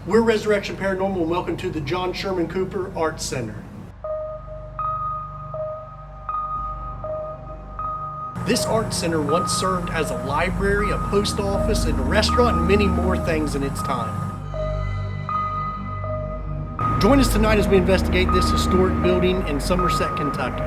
We're Resurrection Paranormal and welcome to the John Sherman Cooper Arts Center. This art center once served as a library, a post office, and a restaurant, and many more things in its time. Join us tonight as we investigate this historic building in Somerset, Kentucky.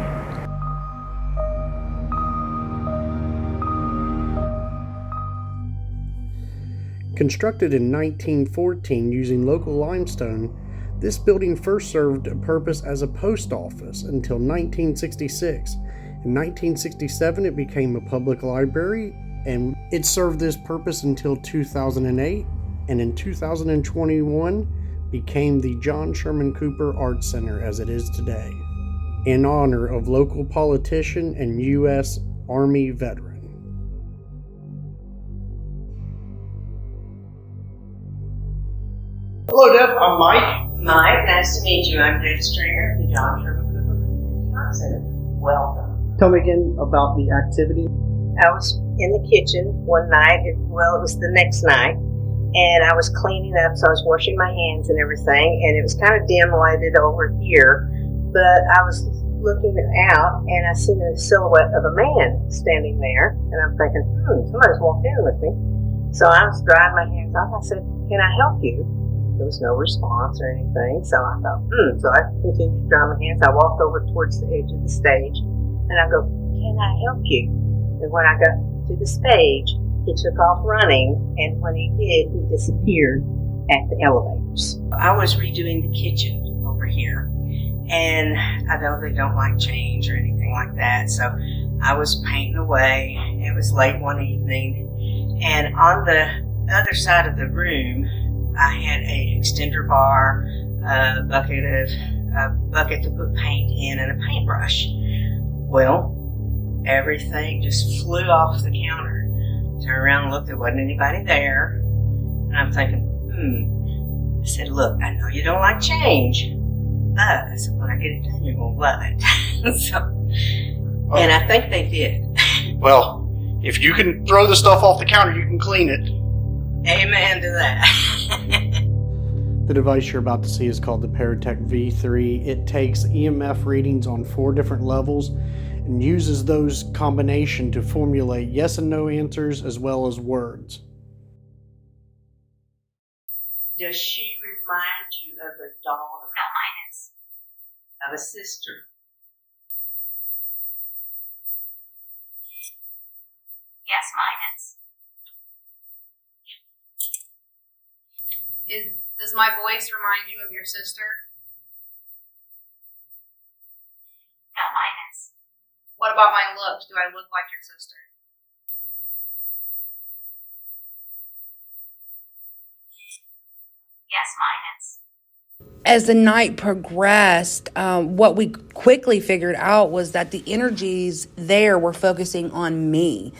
Constructed in 1914 using local limestone, this building first served a purpose as a post office until 1966. In 1967, it became a public library, and it served this purpose until 2008, and in 2021 became the John Sherman Cooper Arts Center as it is today, in honor of local politician and U.S. Army veteran. Hello, Deb. I'm Mike. Mike, nice to meet you. I'm Deb Stringer of the John Sherman Cooper Community Arts Center. Welcome. Tell me again about the activity. I was in the kitchen one night. It was the next night, and I was cleaning up, so I was washing my hands and everything, and it was kind of dim lighted over here, but I was looking out, and I seen a silhouette of a man standing there, and I'm thinking, somebody's walked in with me. So I was drying my hands off. I said, "Can I help you?" There was no response or anything, so I thought, So I continued to dry my hands. I walked over towards the edge of the stage, and I go, "Can I help you?" And when I got to the stage, he took off running, and when he did, he disappeared at the elevators. I was redoing the kitchen over here, and I know they don't like change or anything like that, so I was painting away. It was late one evening, and on the other side of the room, I had a extender bar, a bucket to put paint in, and a paintbrush. Well, everything just flew off the counter. Turned around and looked, there wasn't anybody there. And I'm thinking, I said, "Look, I know you don't like change, but," I said, "when I get it done, you're going to love it." And I think they did. Well, if you can throw the stuff off the counter, you can clean it. Amen to that. The device you're about to see is called the Paratech V3. It takes EMF readings on 4 different levels and uses those combination to formulate yes and no answers as well as words. Does she remind you of a daughter? No, minus. Of a sister? Yes, minus. Does my voice remind you of your sister? No, minus. What about my looks? Do I look like your sister? Yes, minus. As the night progressed, what we quickly figured out was that the energies there were focusing on me.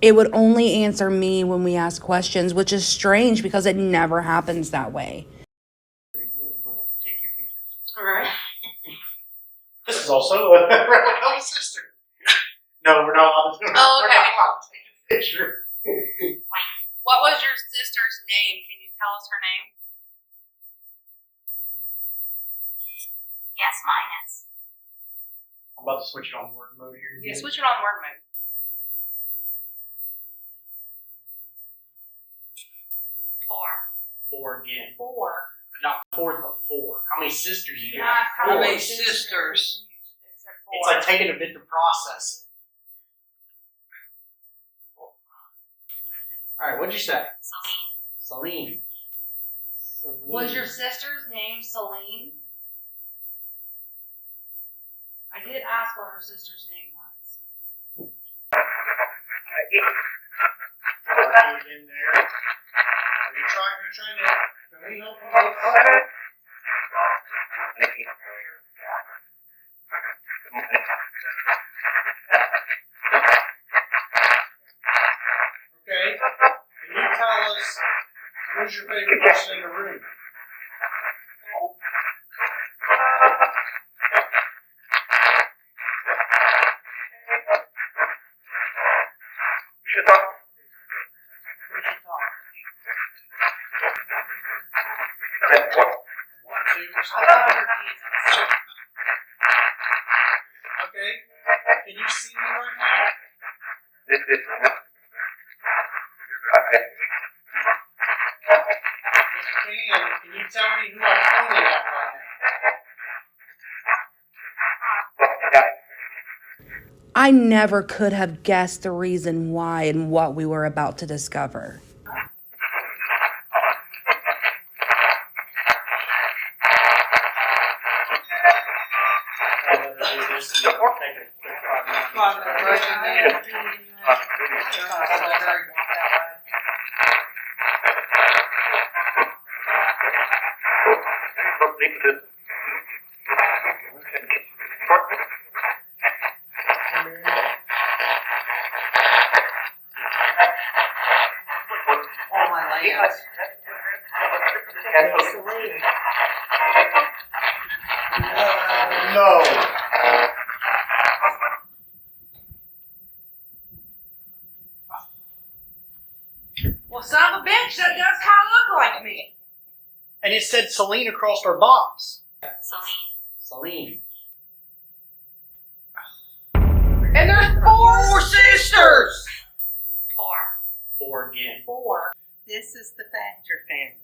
It would only answer me when we asked questions, which is strange because it never happens that way. We'll have to take your picture. All right. This is also a replica of a sister. No, we're not allowed to. Oh, okay. We're not allowed to take a picture. What was your sister's name? Can you tell us her name? Yes, minus. I'm about to switch it on word mode here. Yeah, switch it on word mode. 4 again. 4. But not 4, but 4. How many sisters you Yeah, got? how many sisters? Except 4. It's like taking a bit to process it. Alright, what'd you say? Celine. Celine. Was your sister's name Celine? I did ask what her sister's name was. In there. Are you trying to can we help you? Okay. Can you tell us who's your favorite person in the room? Okay. Can you see me right now? Can you tell me who I'm pointing at right now? I never could have guessed the reason why and what we were about to discover. Oh my lands. No. Well, son of a bitch, that does kind of look like me. And it said Celine across our box. Celine. And there's four sisters. Four again. Four. This is the Thatcher family.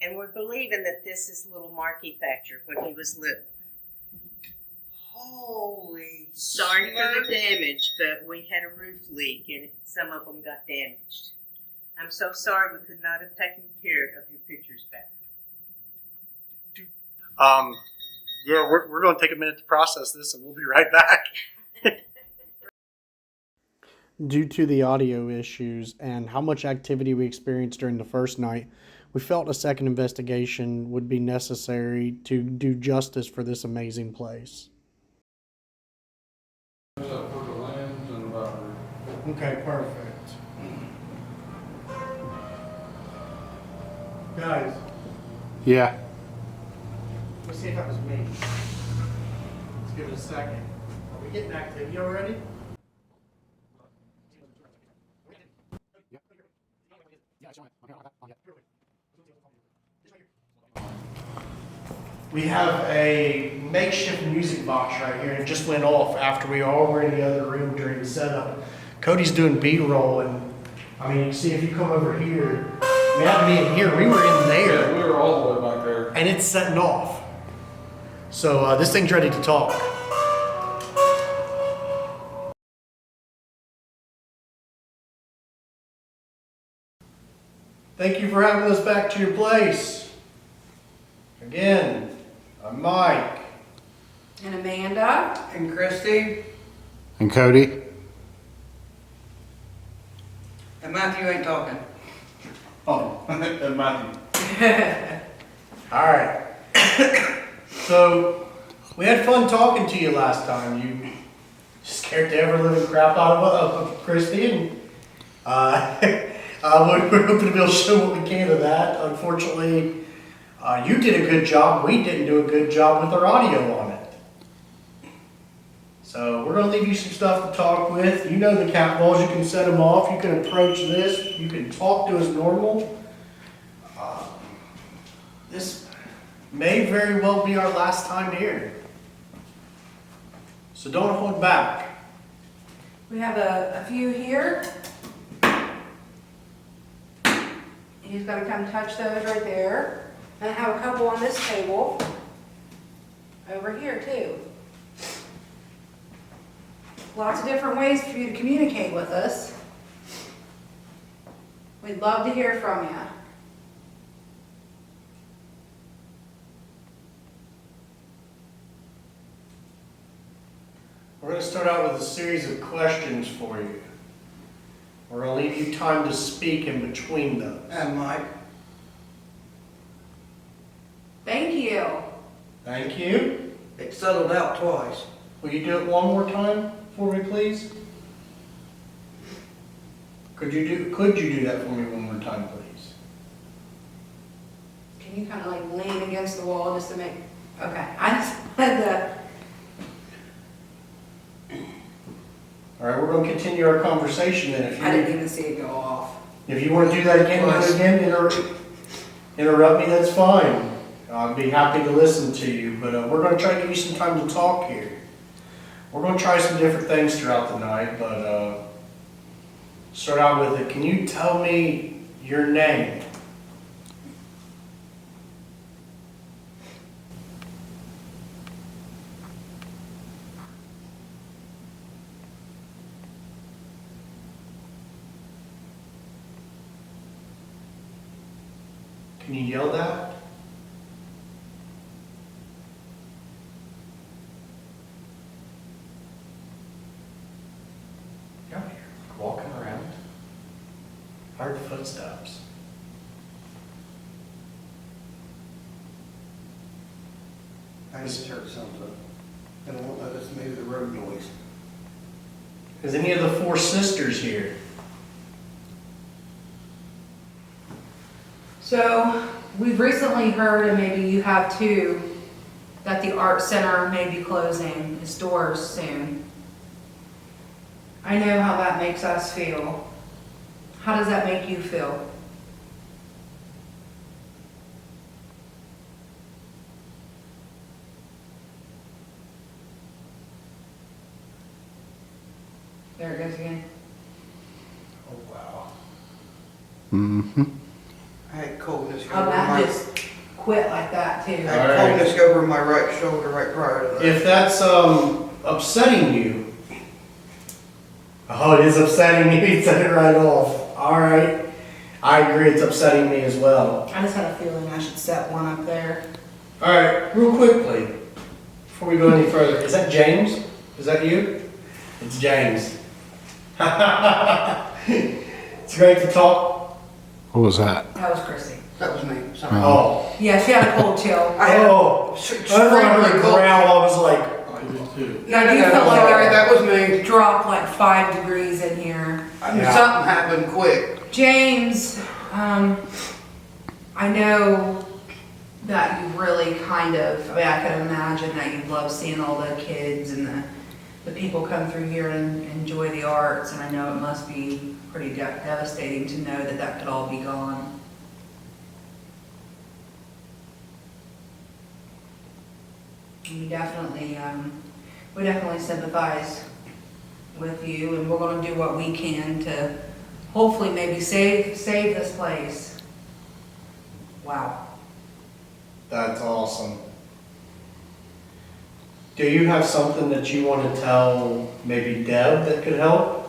And we're believing that this is little Marky Thatcher when he was little. Holy. Sorry for the damage, but we had a roof leak and some of them got damaged. I'm so sorry we could not have taken care of your pictures better. Yeah, we're going to take a minute to process this, and we'll be right back. Due to the audio issues and how much activity we experienced during the first night, we felt a second investigation would be necessary to do justice for this amazing place. Okay, perfect. Guys. Yeah. Let's see if that was me. Let's give it a second. Are we getting activity already? We have a makeshift music box right here, and it just went off after we all were in the other room during the setup. Cody's doing B-roll, and I mean, you can see if you come over here, we had to be in here, we were in there. Yeah, we were all the way back there. And it's setting off. So this thing's ready to talk. Thank you for having us back to your place. Again, I'm Mike. And Amanda. And Kristi. And Cody. And Matthew ain't talking. Oh, and Matthew. All right. So, we had fun talking to you last time. You scared the ever-living crap out of Kristi, and we're hoping to be able to show what we can of that. Unfortunately, you did a good job. We didn't do a good job with our audio on it. So we're going to leave you some stuff to talk with. You know the cat balls. You can set them off. You can approach this. You can talk to us normal. This may very well be our last time here. So don't hold back. We have a few here. He's got to come touch those right there. And I have a couple on this table over here too. Lots of different ways for you to communicate with us. We'd love to hear from you. We're going to start out with a series of questions for you. We're going to leave you time to speak in between those. And Mike. Thank you. Thank you. It settled out twice. Will you do it one more time for me, please? Could you do that for me one more time, please? Can you kind of like lean against the wall just to make, okay. I just had the, All right, we're going to continue our conversation then. I didn't even see it go off. If you want to do that again, do it again. interrupt me, that's fine. I'd be happy to listen to you, but we're going to try to give you some time to talk here. We're going to try some different things throughout the night, but start out with it. Can you tell me your name? Can you yell that? You're out here walking around. Hard footsteps. I just heard something. And I won't let us move the road noise. Is any of the four sisters here? So we've recently heard, and maybe you have too, that the art center may be closing its doors soon. I know how that makes us feel. How does that make you feel? There it goes again. Oh, wow. I had coldness go Oh, over that my, just quit like that I too. had All right. coldness go over my right shoulder right prior to that. If that's upsetting you, oh, it is upsetting me. He said it right off. All right, I agree. It's upsetting me as well. I just had a feeling I should set one up there. All right, real quickly, before we go any further, is that James? Is that you? It's James. It's great to talk. What was that? That was Kristi. That was me, sorry. Oh, Yeah, she had a cold chill. I had oh! I heard the growl. I was like, I did too. Yeah, I do feel like sorry, there that was me. dropped like 5 degrees in here. I knew Yeah. something happened quick. James, I know that you really kind of, I mean, I can imagine that you love seeing all the kids and the people come through here and enjoy the arts, and I know it must be pretty devastating to know that that could all be gone. We definitely sympathize with you, and we're going to do what we can to hopefully maybe save this place. Wow. that's awesome. Do you have something that you want to tell maybe Deb that could help?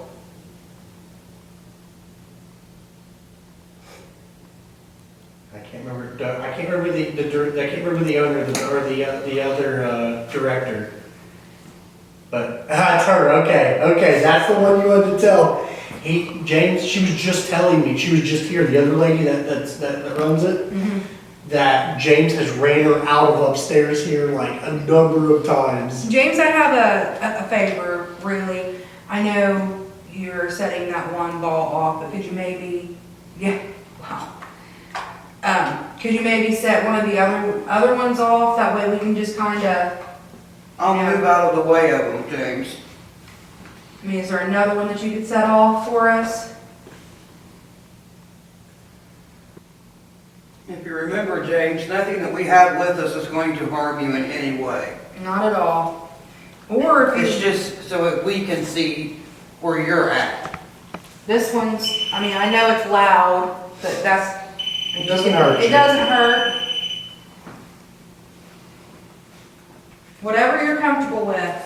I can't remember. I can't remember the owner or the other director. But it's her. Okay, that's the one you wanted to tell. James. She was just telling me. She was just here. The other lady that runs it. Mm-hmm. That James has ran her out of upstairs here like a number of times. James, I have a favor, really. I know you're setting that one ball off, but could you maybe, could you maybe set one of the other ones off? That way we can just kind of, I'll move out of the way of them, James. I mean, is there another one that you could set off for us? If you remember, James, nothing that we have with us is going to harm you in any way. Not at all. Or if It's you, just so that we can see where you're at. this one's, I mean, I know it's loud, but It doesn't hurt. It doesn't hurt. Whatever you're comfortable with.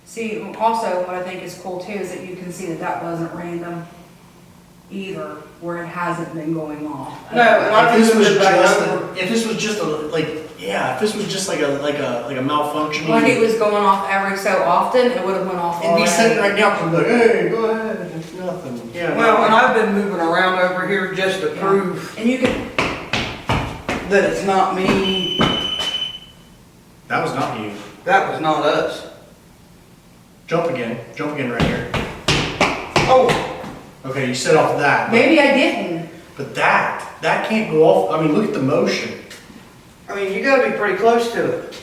See, also what I think is cool too is that you can see that that wasn't random either, where it hasn't been going off. No, and I If this was moved it back just over. if this was just like a malfunction, Like it was going off every so often, it would have went off it'd be sitting already. right now and be like, hey, go ahead, it's nothing. Yeah. Well, and I've been moving around over here just to prove And you can, that it's not me. That was not you. That was not us. Jump again right here. Oh, Okay, you set off that. maybe I didn't. But that can't go off. I mean, look at the motion. I mean, you gotta be pretty close to it.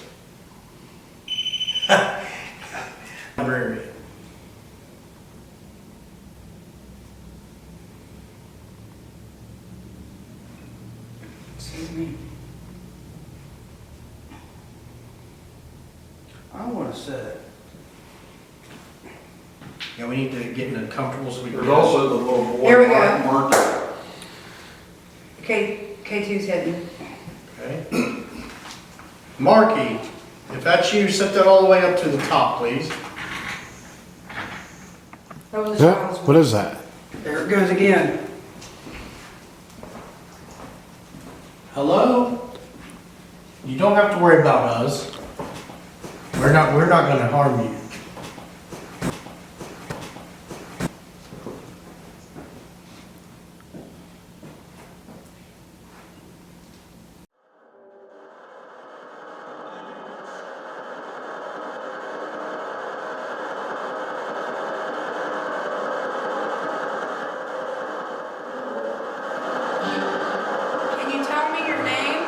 I want to sit. Yeah, we need to get in comfortable so we can. There's also the little boy. Here we go. Mark. K2's hidden. Okay. Marky, if that's you, set that all the way up to the top, please. That was a child's What is that? There it goes again. Hello? You don't have to worry about us. We're not gonna harm you. Can you tell me your name?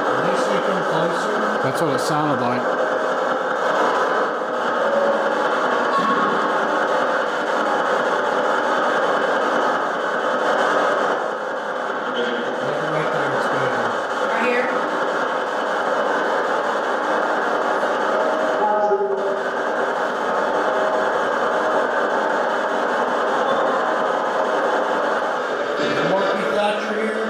Can you say come closer? That's what it sounded like. Right there, it's good. Right here. Marky Thatcher here.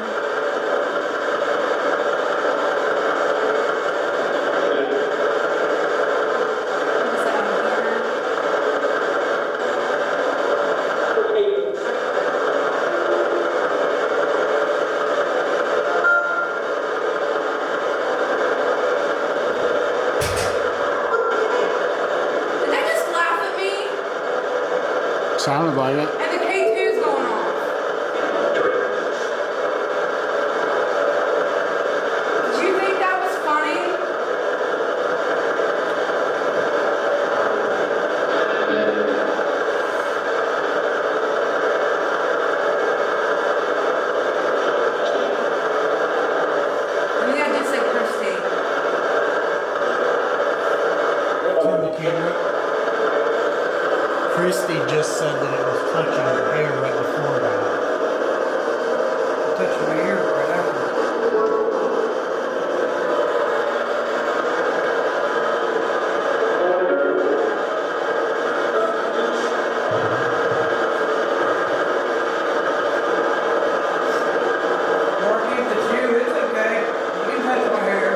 Did they just laugh at me? Sounded like it. And the K2's going off. Did you think that was funny? I think I did say Kristi. Turn the camera. Kristi just said that it was touching her hair right before that. Touch my ear right after. Marky, if it's you, it's okay. You can touch my hair.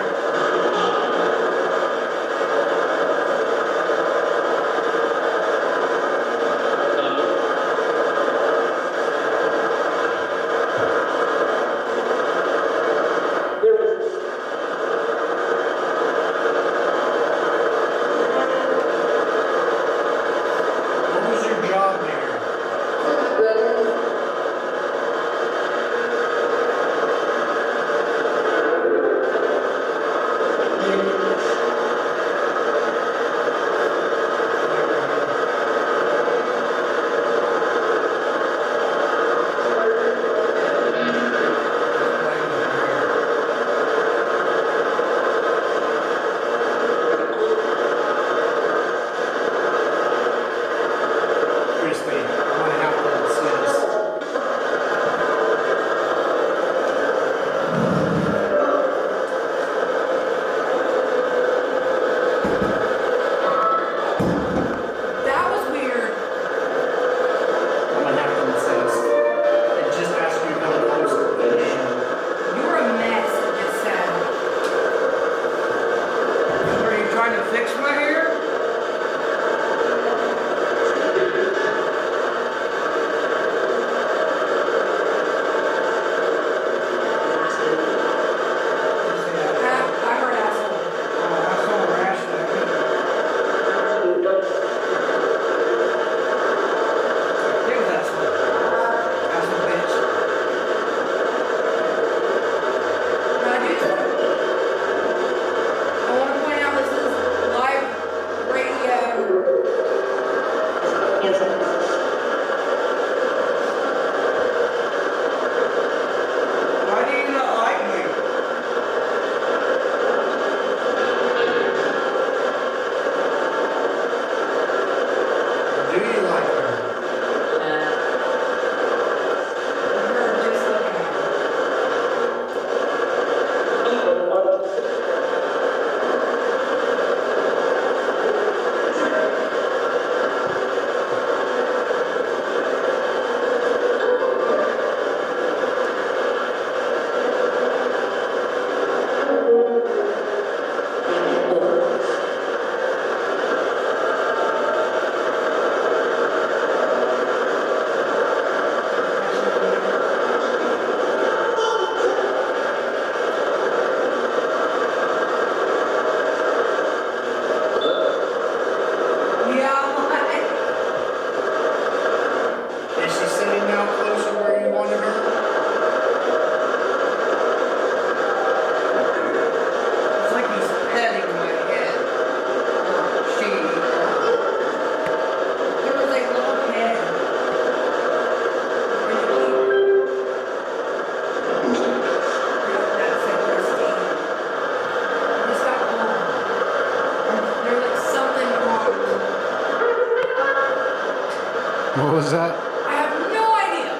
What was that? I have no idea.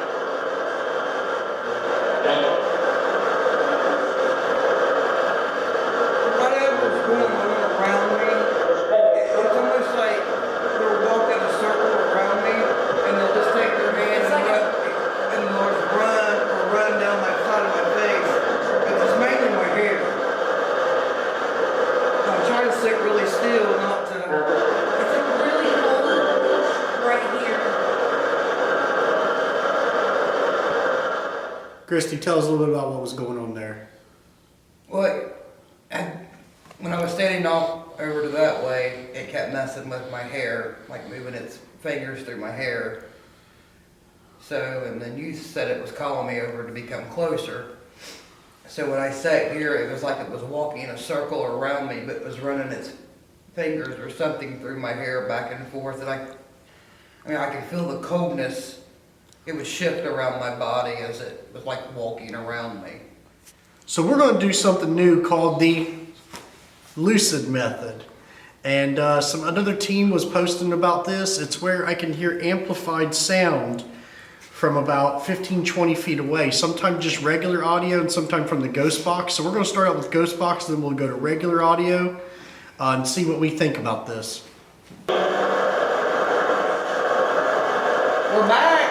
Whatever's going on around me, it's almost like they're walking a circle around me, and they'll just take their hands It's like and they'll just run down my side of my face. It's mainly my hair. I'm trying to sit really still, not to. It's like really cold right here. Kristi, tell us a little bit about what was going on there. Well, when I was standing off over to that way, it kept messing with my hair, like moving its fingers through my hair. So, and then you said it was calling me over to become closer. So when I sat here, it was like it was walking in a circle around me, but it was running its fingers or something through my hair back and forth. And I could feel the coldness. It would shift around my body as it was like walking around me. So we're going to do something new called the lucid method. And another team was posting about this. It's where I can hear amplified sound from about 15, 20 feet away. Sometimes just regular audio and sometimes from the ghost box. So we're going to start out with ghost box, then we'll go to regular audio and see what we think about this. We're back.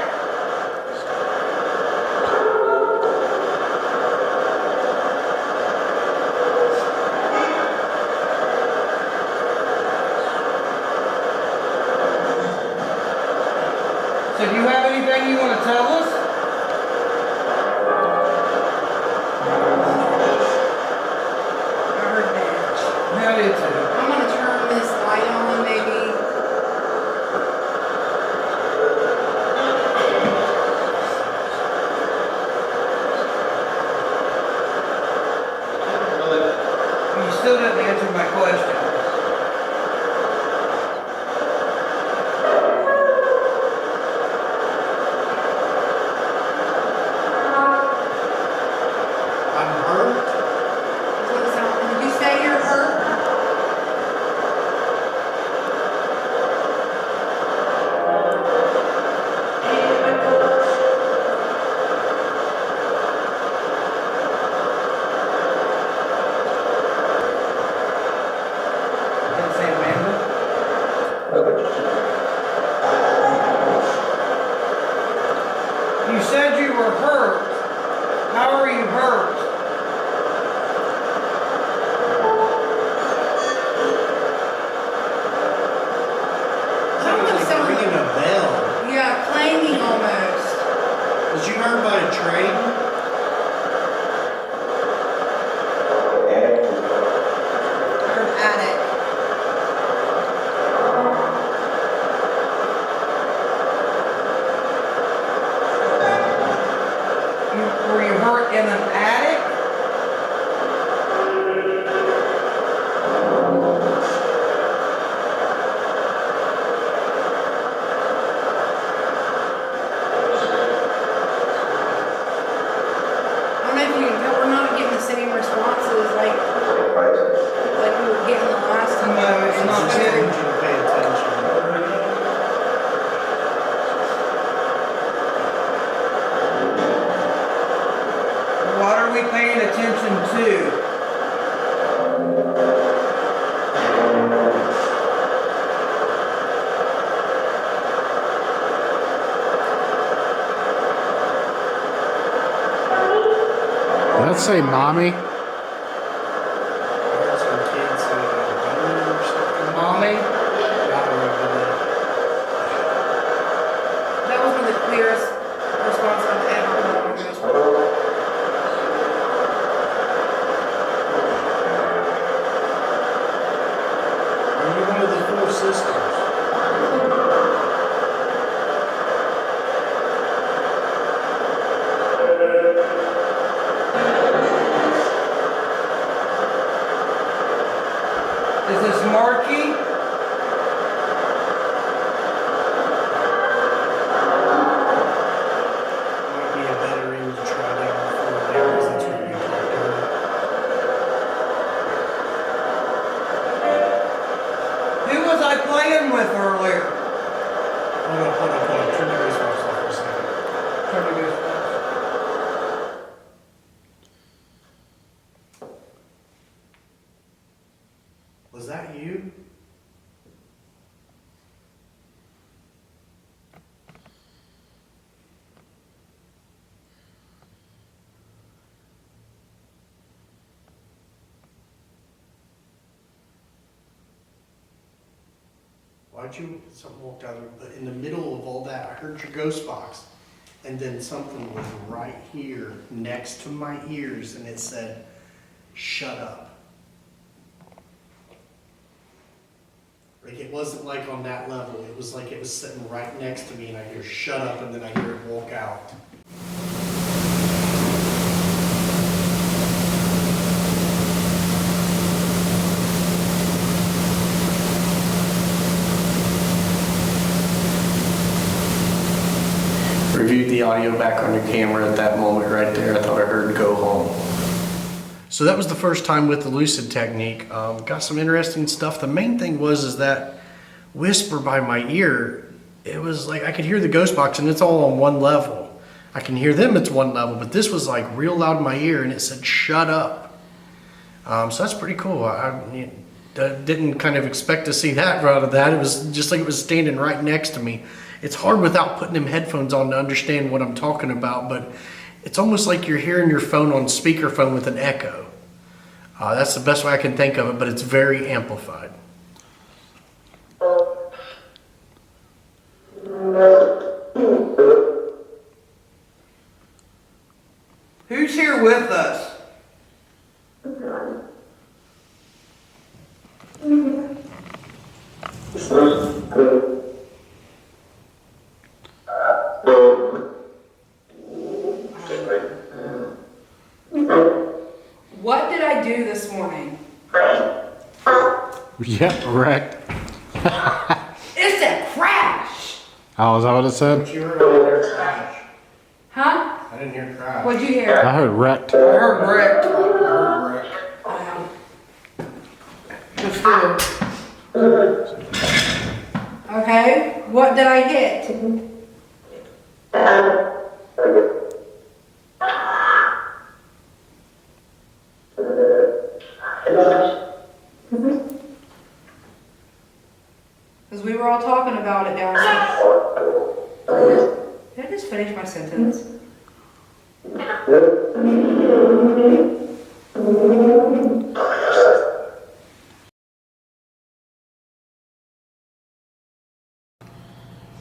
So do you have anything you want to tell us? I heard that. Yeah, I did too. I'm gonna turn this light on, maybe. You still didn't answer my question. I'm hurt. What is that? Did you say you're hurt? Didn't say Amanda. You said you were hurt. How are you hurt? Someone sound Ringing a bell. yeah, clanging almost. Was you hurt by a train? I heard attic. Were you hurt in an attic? I don't know if you can tell, we're not getting the same responses like we were getting the last time. No, it's not Just good. need you to pay attention. What are we paying attention to? Let's say mommy. I heard some kids say demon or something. Mommy? I don't know. That was one of the clearest responses I've ever heard. Are you one of the four sisters? Is this Marky? why'd you, something walked out of it, but in the middle of all that, I heard your ghost box. And then something was right here next to my ears and it said, shut up. Like it wasn't like on that level. It was like it was sitting right next to me and I hear shut up and then I hear it walk out. Reviewed the audio back on your camera at that moment right there. I thought I heard go home. So that was the first time with the lucid technique. Got some interesting stuff. The main thing is that whisper by my ear. It was like I could hear the ghost box and it's all on one level. I can hear them, it's one level, but this was like real loud in my ear and it said shut up. So that's pretty cool. I didn't kind of expect to see that out of that. It was just like it was standing right next to me. It's hard without putting them headphones on to understand what I'm talking about, but it's almost like you're hearing your phone on speakerphone with an echo. That's the best way I can think of it, but it's very amplified. Who's here with us? What did I do this morning? Yeah, wrecked. It said crash. Oh, is that what it said? You heard over there crash. Huh? I didn't hear crash. What'd you hear? I heard wrecked. I heard wrecked. Okay, what did I get? Because we were all talking about it downstairs. Did I just finish my sentence?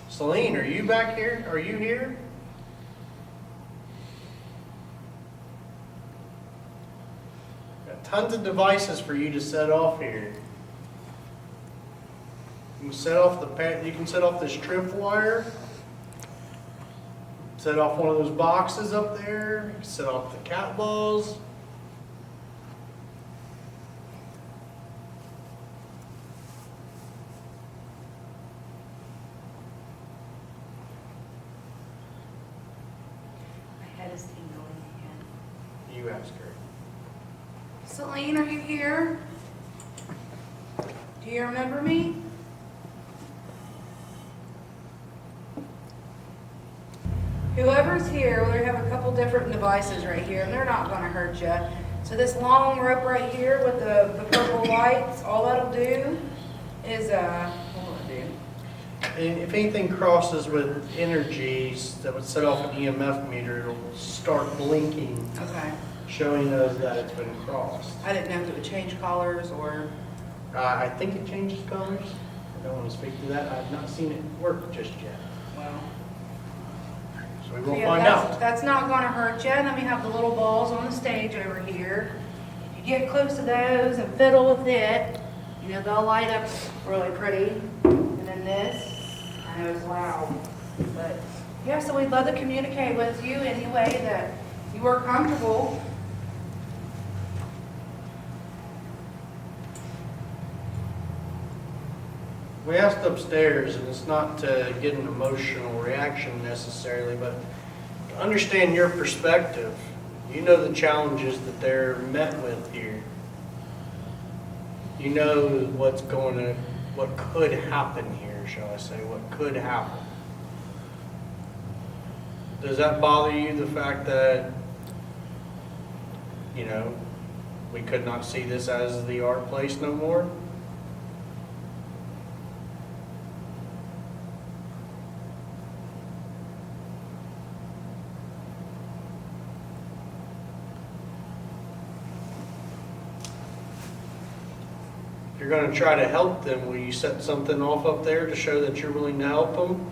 Celine, are you back here? Are you here? Got tons of devices for you to set off here. You can set off you can set off this trip wire. Set off one of those boxes up there. You can set off the cat balls. My head is tingling again. You ask her. Celine, are you here? Do you remember me? Whoever's here, well, they have a couple different devices right here, and they're not going to hurt you. So this long rope right here with the purple lights, all that'll do is, what will it do? And if anything crosses with energies that would set off an EMF meter, it'll start blinking, Okay. showing us that it's been crossed. I didn't know if it would change colors or... I think it changes colors. I don't want to speak to that. I've not seen it work just yet. Well... So we will Yeah, find that's, out. That's not going to hurt you. And then we have the little balls on the stage over here. If you get close to those and fiddle with it, you know, they'll light up really pretty. And then this, I know it's loud, but yeah, so we'd love to communicate with you any way that you are comfortable. We asked upstairs, and it's not to get an emotional reaction necessarily, but to understand your perspective. You know the challenges that they're met with here. You know what could happen here, shall I say, what could happen. Does that bother you, the fact that, you know, we could not see this as the art place no more? If you're going to try to help them, will you set something off up there to show that you're willing to help them?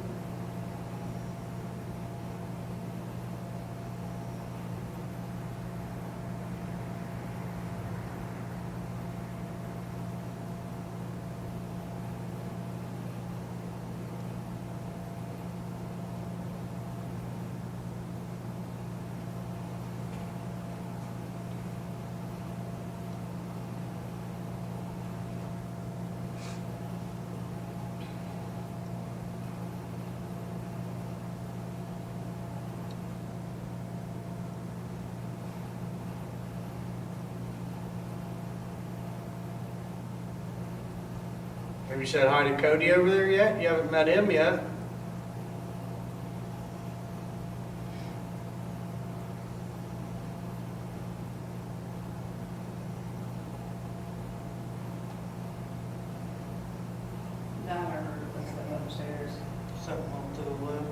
Have you said hi to Cody over there yet? You haven't met him yet. No, I heard it was upstairs. Something off to the left.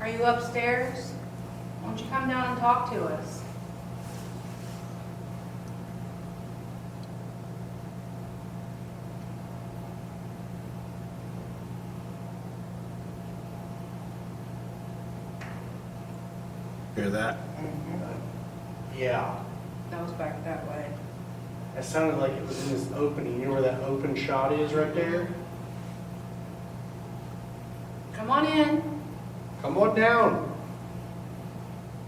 Are you upstairs? Why don't you come down and talk to us? Hear that? Yeah. That was back that way. It sounded like it was in this opening. You know where that open shot is right there? Come on in. Come on down.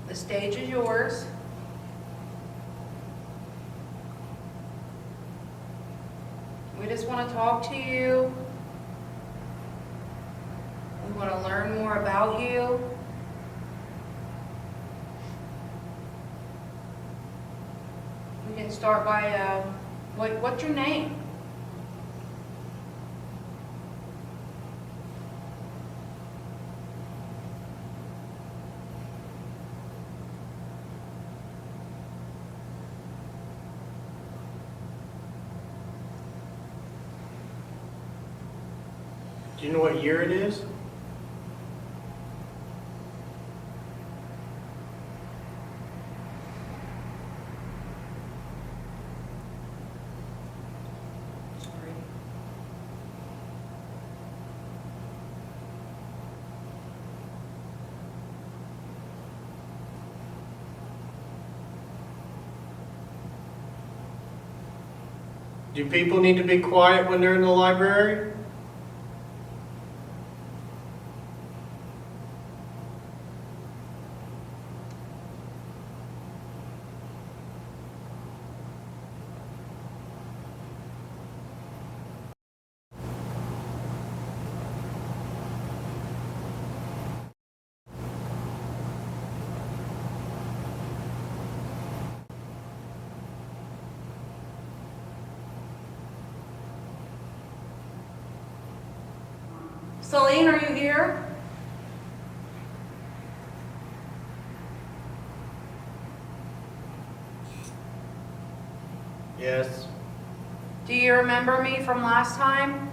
The stage is yours. We just want to talk to you. We want to learn more about you. We can start by, what's your name? Do you know what year it is? Sorry. Do people need to be quiet when they're in the library? Celine, are you here? Yes. Do you remember me from last time?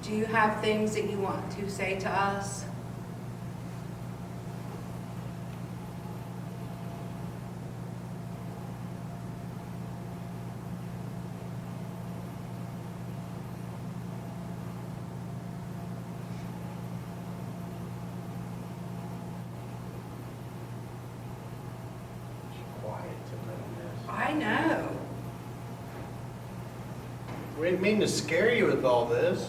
Do you have things that you want to say to us? Quiet tonight. I know. We didn't mean to scare you with all this.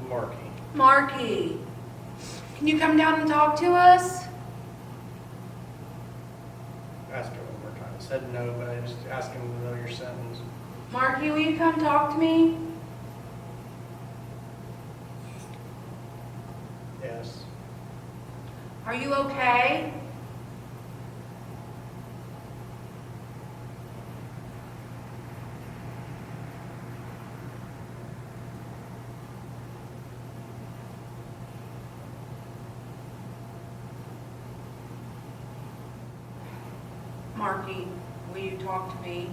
Marky. Marky, can you come down and talk to us? Ask her one more time. I said no, but I just asked him to know your sentence. Marky, will you come talk to me? Yes. Are you okay? Marky, will you talk to me?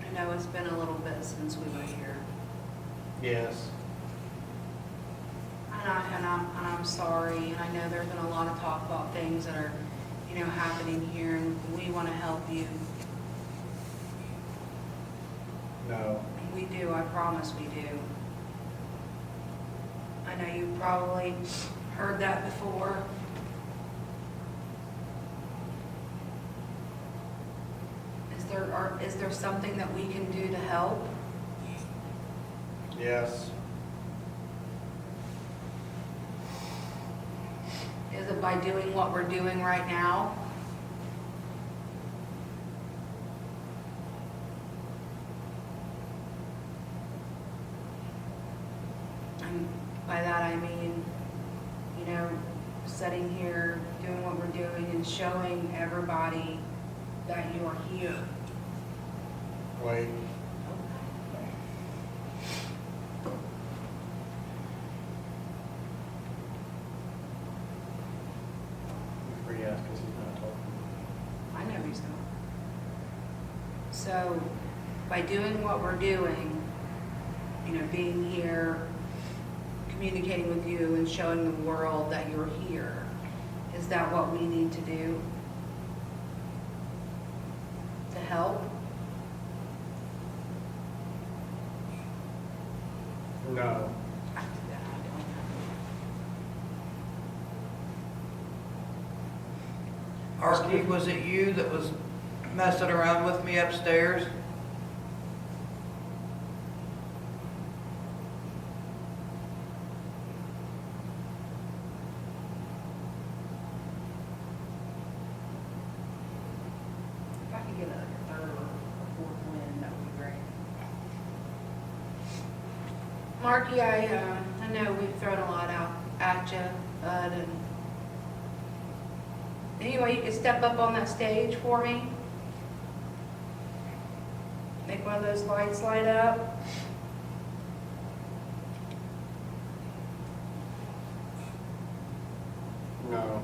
I know it's been a little bit since we were here. Yes. And I'm sorry, and I know there's been a lot of talk about things that are, happening here, and we want to help you. No. We do, I promise we do. I know you probably heard that before. Is there something that we can do to help? Yes. Is it by doing what we're doing right now? And by that I mean, sitting here, doing what we're doing and showing everybody that you're here. Wait. Yes, because he's not talking. I know he's not. So, by doing what we're doing, being here, communicating with you and showing the world that you're here, is that what we need to do to help? No. Arky, was it you that was messing around with me upstairs? If I could get a third or a fourth wind, that would be great. Marky, I know we've thrown a lot out at you, bud, and anyway, you could step up on that stage for me. Make one of those lights light up. No.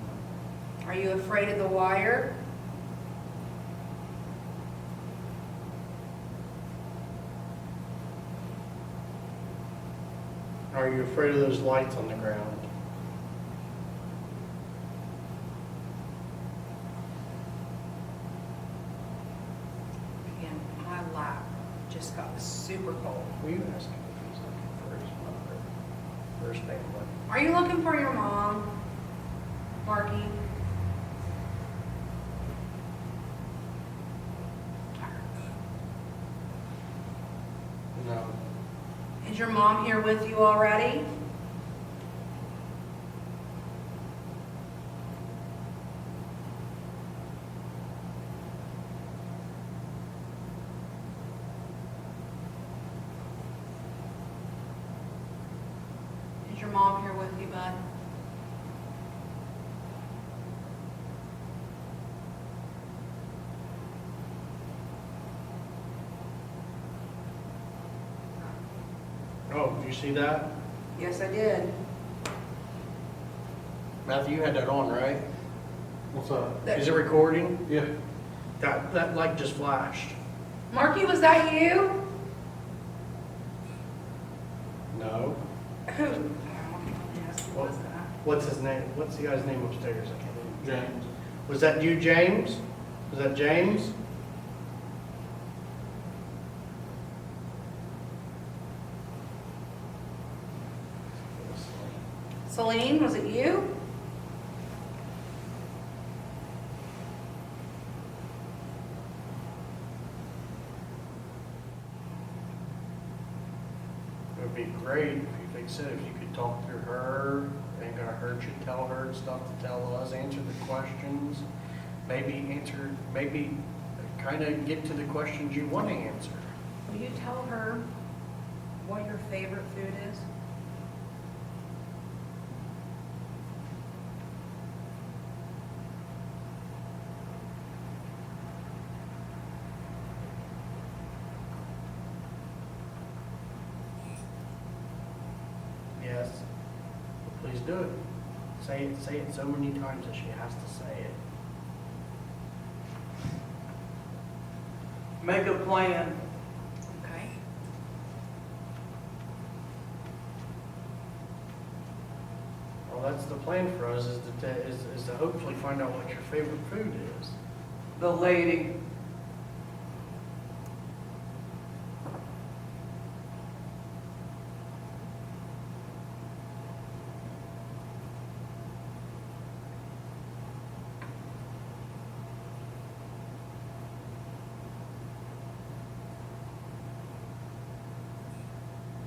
Are you afraid of the wire? Are you afraid of those lights on the ground? Again, my lap just got super cold. Will you ask him if he's looking for his mother or his family? Are you looking for your mom, Marky? No. Is your mom here with you already? Is your mom here with you, bud? Oh, did you see that? Yes, I did. Matthew, you had that on, right? What's up? Is it recording? Yeah. That light just flashed. Marky, was that you? No. Who? Yes, who was that? What's his name? What's the guy's name upstairs? I can't remember. James. Was that you, James? Was that James? Celine, was it you? It would be great if you, like I said, if you could talk through her, ain't gonna hurt you, tell her stuff to tell us, answer the questions, maybe kind of get to the questions you want to answer. Will you tell her what your favorite food is? yes, please do it. Say it so many times that she has to say it. Make a plan. Okay. Well, that's the plan for us, is to hopefully find out what your favorite food is. The lady.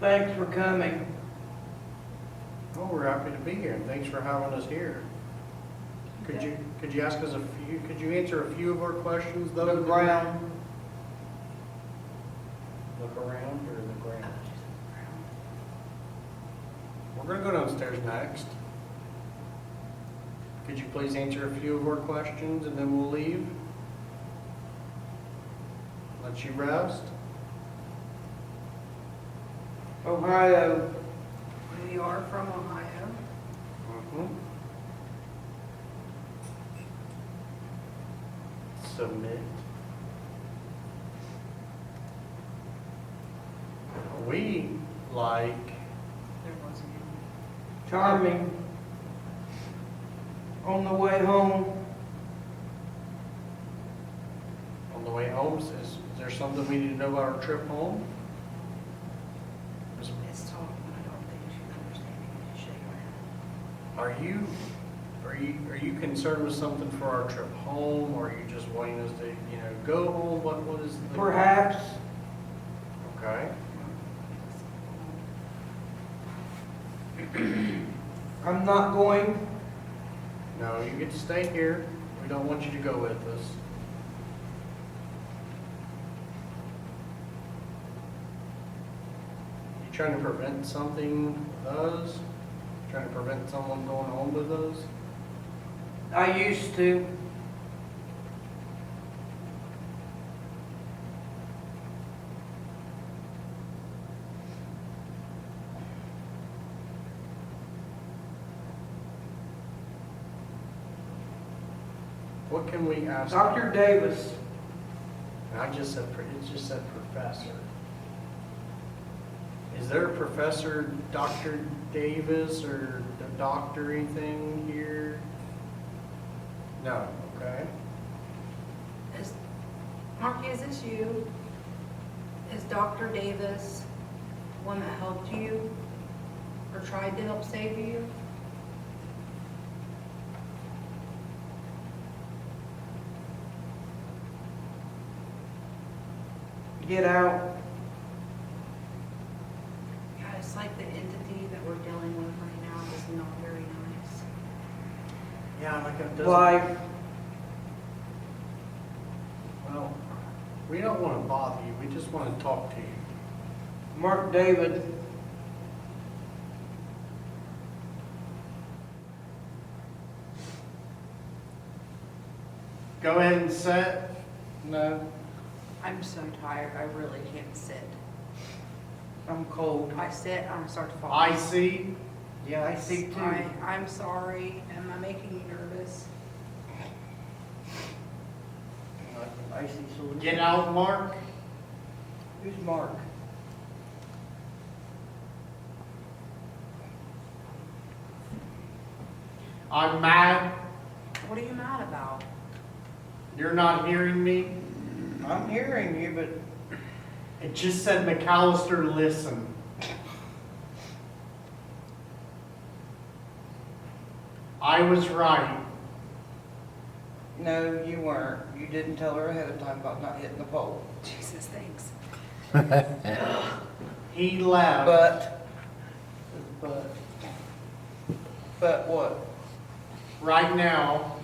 Thanks for coming. Oh, we're happy to be here, and thanks for having us here. Could you ask us could you answer a few of our questions, though? Look around. Look around, or the ground? We're gonna go downstairs next. Could you please answer a few of our questions, and then we'll leave? Let you rest? Ohio. We are from Ohio. Submit. We like There wasn't any. Charming. On the way home. on the way home. Is there something we need to know about our trip home? It's talking, but I don't think she's understanding. You shake your head. Are you concerned with something for our trip home, or are you just wanting us to, go home? What is the... Perhaps. Okay. I'm not going. No, you get to stay here. We don't want you to go with us. You trying to prevent something with us? Trying to prevent someone going home with us? I used to. What can we ask? Dr. Davis. I just said, it just said professor. Is there a professor, Dr. Davis, or a doctor anything here? No, okay. Mark, is this you? Is Dr. Davis one that helped you or tried to help save you? Get out. Yeah, it's like the entity that we're dealing with right now is not very nice. Yeah, like it doesn't. Life. Well, we don't want to bother you. We just want to talk to you. Mark David. Go ahead and sit. No, I'm so tired, I really can't sit. I'm cold. I sit, I start to fall. I see. Yeah, I see too. I'm sorry. Am I making you nervous? I see solution. Get out, Mark. Who's Mark? I'm mad. What are you mad about? You're not hearing me. I'm hearing you, but It just said McAllister, listen. I was right. no, you weren't. You didn't tell her ahead of time about not hitting the pole. Jesus, thanks. He left. But what? Right now,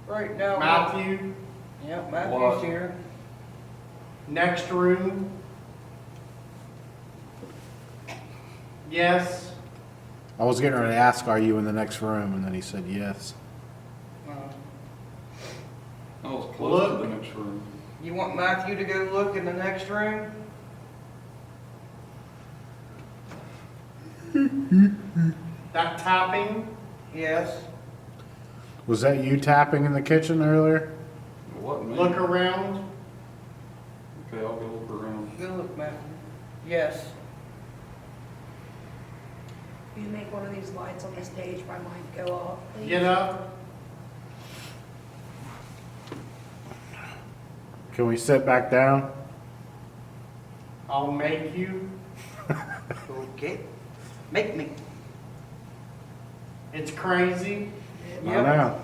Right now. Matthew, Yep, Matthew's What? here. next room. Yes. I was getting ready to ask, are you in the next room? And then he said yes. I was close to Look. the next room. You want Matthew to go look in the next room? That tapping? Yes. Was that you tapping in the kitchen earlier? What, man? Look around. Okay, I'll go look around. Go look, Matthew. Yes. You make one of these lights on the stage by might go off, please. Get up. Can we sit back down? I'll make you. Okay. Make me. It's crazy. I know.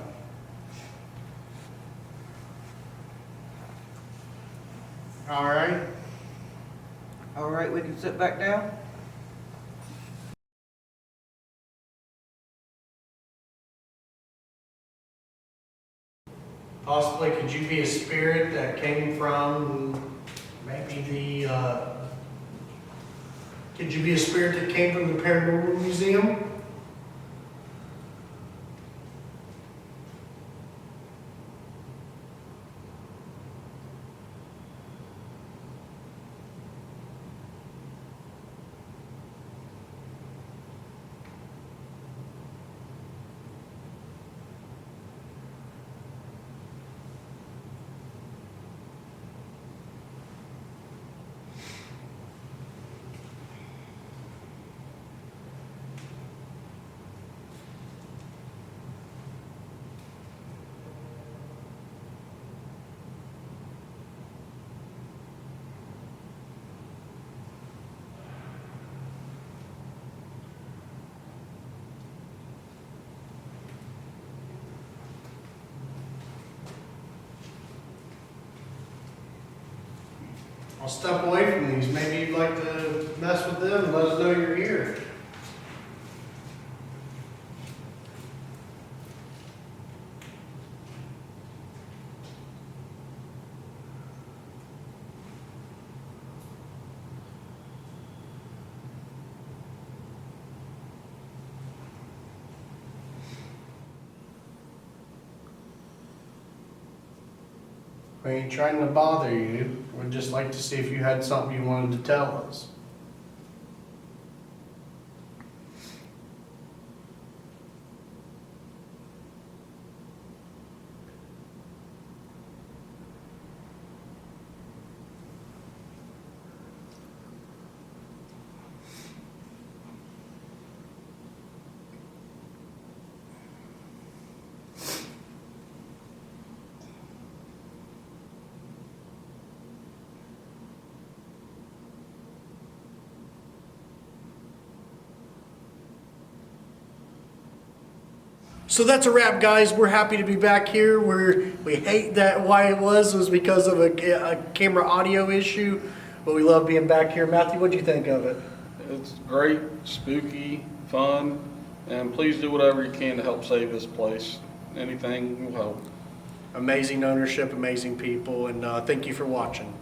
All right. All right, we can sit back down? Possibly, could you be a spirit that came from maybe could you be a spirit that came from the Paranormal Museum? I'll step away from these. Maybe you'd like to mess with them and let us know you're here. We ain't trying to bother you. We'd just like to see if you had something you wanted to tell us. So that's a wrap, guys. We're happy to be back here. We hate that why it was because of a camera audio issue, but we love being back here. Matthew, what'd you think of it? It's great, spooky, fun, and please do whatever you can to help save this place. Anything will help. Amazing ownership, amazing people, and thank you for watching.